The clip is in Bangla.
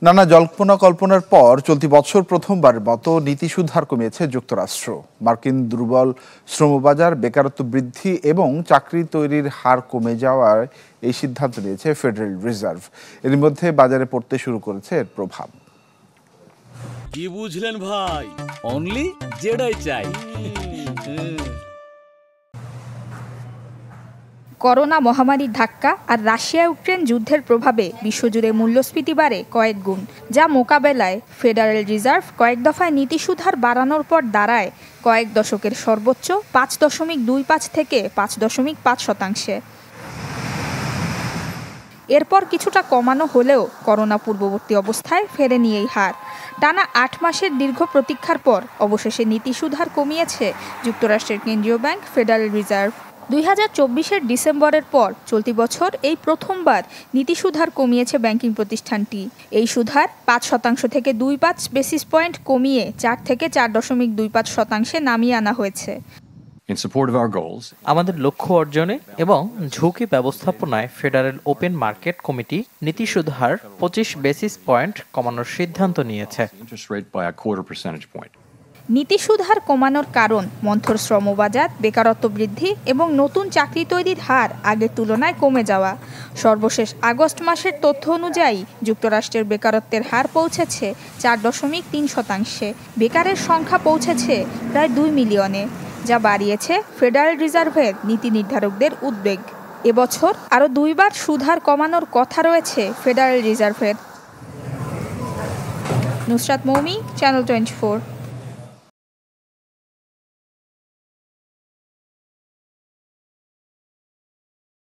নানা জল্পনা কল্পনার পর চলতি বছর প্রথমবারের মতো নীতি সুদ হার কমিয়েছে যুক্তরাষ্ট্র। মার্কিন দুর্বল শ্রমবাজার, বেকারত্ব বৃদ্ধি এবং চাকরি তৈরির হার কমে যাওয়ায় এই সিদ্ধান্ত নিয়েছে ফেডারেল রিজার্ভ। এর মধ্যে বাজারে পড়তে শুরু করেছে এর প্রভাব। কি বুঝলেন ভাই? অনলি যেটাই চাই। করোনা মহামারীর ধাক্কা আর রাশিয়া ইউক্রেন যুদ্ধের প্রভাবে বিশ্বজুড়ে মূল্যস্ফীতি বাড়ে কয়েক গুণ, যা মোকাবেলায় ফেডারেল রিজার্ভ কয়েক দফায় নীতি সুদ হার বাড়ানোর পর দাঁড়ায় কয়েক দশকের সর্বোচ্চ 5.25 থেকে 5.5%। এরপর কিছুটা কমানো হলেও করোনা পূর্ববর্তী অবস্থায় ফেরেনি এই হার। টানা 8 মাসের দীর্ঘ প্রতীক্ষার পর অবশেষে নীতি সুদ হার কমিয়েছে যুক্তরাষ্ট্রের কেন্দ্রীয় ব্যাংক ফেডারেল রিজার্ভ। 2024-এর ডিসেম্বরের পর চলতি বছর এই প্রথমবার নীতি সুদ হার কমিয়েছে ব্যাংকিং প্রতিষ্ঠানটি। এই সুদ হার 5% থেকে 2.5 বেসিস পয়েন্ট কমিয়ে 4 থেকে 4.25% নামিয়ে আনা হয়েছে। আমাদের লক্ষ্য অর্জনে এবং ঝুঁকি ব্যবস্থাপনায় ফেডারেল ওপেন মার্কেট কমিটি নীতি সুদ হার 25 বেসিস পয়েন্ট কমানোর সিদ্ধান্ত নিয়েছে। নীতি সুদ হার কমানোর কারণ মন্থর শ্রমবাজার, বেকারত্ব বৃদ্ধি এবং নতুন চাকরি তৈরির হার আগের তুলনায় কমে যাওয়া। সর্বশেষ আগস্ট মাসের তথ্য অনুযায়ী যুক্তরাষ্ট্রের বেকারত্বের হার পৌঁছেছে 4.3%। বেকারের সংখ্যা পৌঁছেছে প্রায় 2 মিলিয়নে, যা বাড়িয়েছে ফেডারেল রিজার্ভের নীতি নির্ধারকদের উদ্বেগ। এবছর আরও 2 বার সুদ হার কমানোর কথা রয়েছে ফেডারেল রিজার্ভের। নুসরাত মৌমি, চ্যানেল 24।